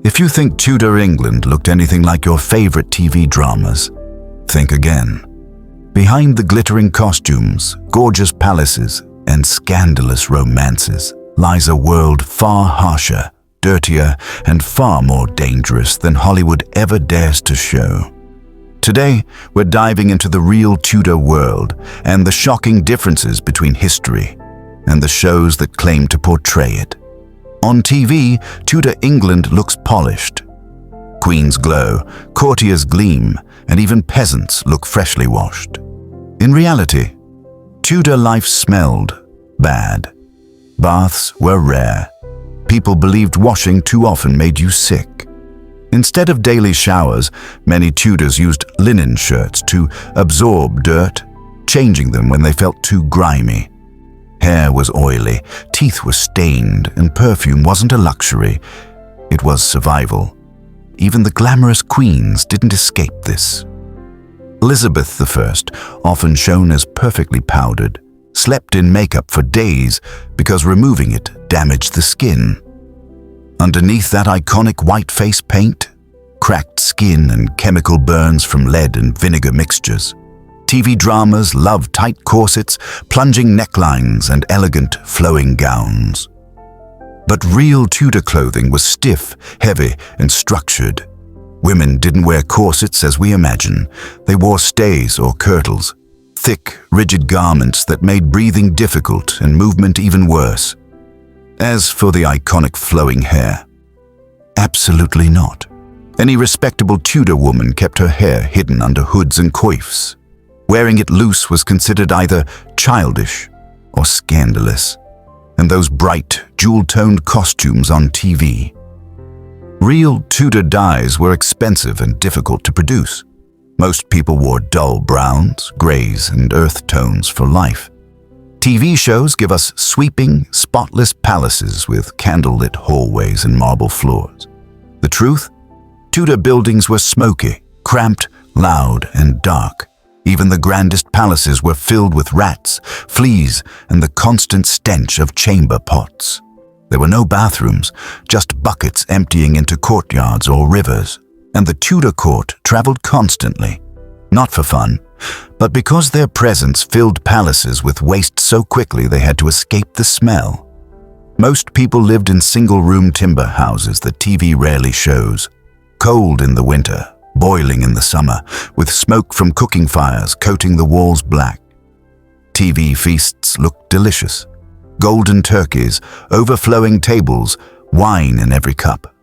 If you think Tudor England looked anything like your favorite TV dramas, think again. Behind the glittering costumes, gorgeous palaces, and scandalous romances lies a world far harsher, dirtier, and far more dangerous than Hollywood ever dares to show. Today, we're diving into the real Tudor world and the shocking differences between history and the shows that claim to portray it. On TV, Tudor England looks polished. Queens glow, courtiers gleam, and even peasants look freshly washed. In reality, Tudor life smelled bad. Baths were rare. People believed washing too often made you sick. Instead of daily showers, many Tudors used linen shirts to absorb dirt, changing them when they felt too grimy. Hair was oily, teeth were stained, and perfume wasn't a luxury. It was survival. Even the glamorous queens didn't escape this. Elizabeth I, often shown as perfectly powdered, slept in makeup for days because removing it damaged the skin. Underneath that iconic white face paint, cracked skin and chemical burns from lead and vinegar mixtures. TV dramas loved tight corsets, plunging necklines, and elegant, flowing gowns. But real Tudor clothing was stiff, heavy, and structured. Women didn't wear corsets as we imagine. They wore stays or kirtles, thick, rigid garments that made breathing difficult and movement even worse. As for the iconic flowing hair, absolutely not. Any respectable Tudor woman kept her hair hidden under hoods and coifs. Wearing it loose was considered either childish or scandalous. And those bright, jewel-toned costumes on TV. Real Tudor dyes were expensive and difficult to produce. Most people wore dull browns, grays, and earth tones for life. TV shows give us sweeping, spotless palaces with candlelit hallways and marble floors. The truth? Tudor buildings were smoky, cramped, loud, and dark. Even the grandest palaces were filled with rats, fleas, and the constant stench of chamber pots. There were no bathrooms, just buckets emptying into courtyards or rivers, and the Tudor court traveled constantly, not for fun, but because their presence filled palaces with waste so quickly they had to escape the smell. Most people lived in single-room timber houses that TV rarely shows, cold in the winter, boiling in the summer, with smoke from cooking fires coating the walls black. TV feasts looked delicious. Golden turkeys, overflowing tables, wine in every cup.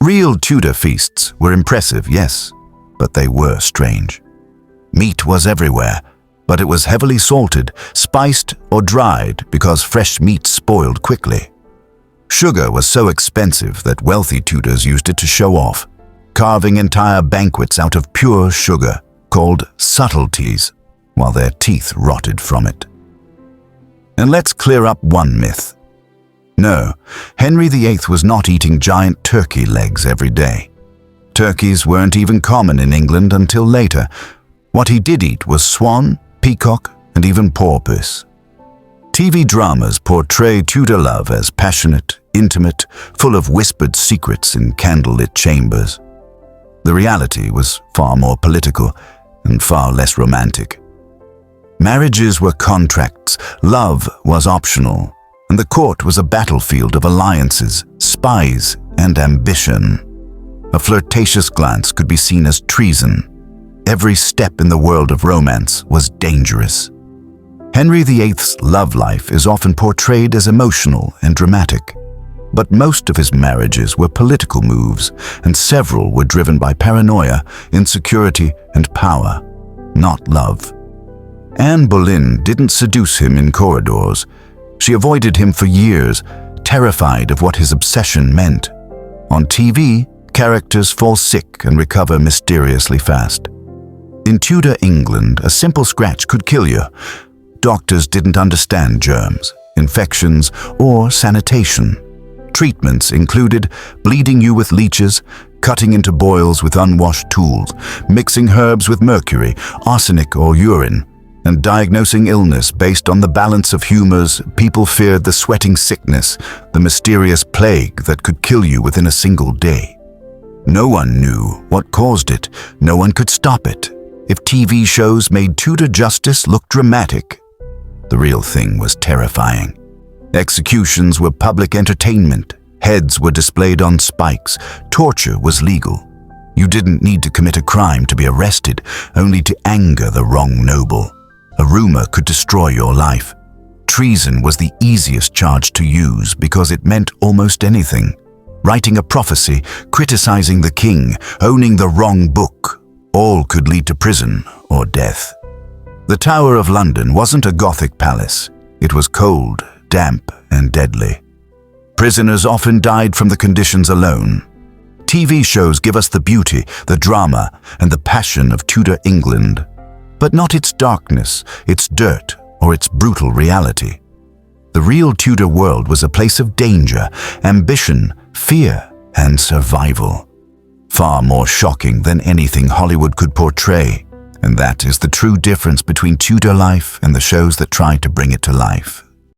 Real Tudor feasts were impressive, yes, but they were strange. Meat was everywhere, but it was heavily salted, spiced, or dried because fresh meat spoiled quickly. Sugar was so expensive that wealthy Tudors used it to show off, carving entire banquets out of pure sugar, called subtleties, while their teeth rotted from it. And let's clear up one myth. No, Henry VIII was not eating giant turkey legs every day. Turkeys weren't even common in England until later. What he did eat was swan, peacock, and even porpoise. TV dramas portray Tudor love as passionate, intimate, full of whispered secrets in candlelit chambers. The reality was far more political and far less romantic. Marriages were contracts, love was optional, and the court was a battlefield of alliances, spies, and ambition. A flirtatious glance could be seen as treason. Every step in the world of romance was dangerous. Henry VIII's love life is often portrayed as emotional and dramatic. But most of his marriages were political moves, and several were driven by paranoia, insecurity, and power, not love. Anne Boleyn didn't seduce him in corridors. She avoided him for years, terrified of what his obsession meant. On TV, characters fall sick and recover mysteriously fast. In Tudor England, a simple scratch could kill you. Doctors didn't understand germs, infections, or sanitation. Treatments included bleeding you with leeches, cutting into boils with unwashed tools, mixing herbs with mercury, arsenic, or urine, and diagnosing illness based on the balance of humors. People feared the sweating sickness, the mysterious plague that could kill you within a single day. No one knew what caused it. No one could stop it. If TV shows made Tudor justice look dramatic, the real thing was terrifying. Executions were public entertainment. Heads were displayed on spikes. Torture was legal. You didn't need to commit a crime to be arrested, only to anger the wrong noble. A rumor could destroy your life. Treason was the easiest charge to use because it meant almost anything. Writing a prophecy, criticizing the king, owning the wrong book, all could lead to prison or death. The Tower of London wasn't a Gothic palace. It was cold, damp, and deadly. Prisoners often died from the conditions alone. TV shows give us the beauty, the drama, and the passion of Tudor England, but not its darkness, its dirt, or its brutal reality. The real Tudor world was a place of danger, ambition, fear, and survival. Far more shocking than anything Hollywood could portray, and that is the true difference between Tudor life and the shows that tried to bring it to life.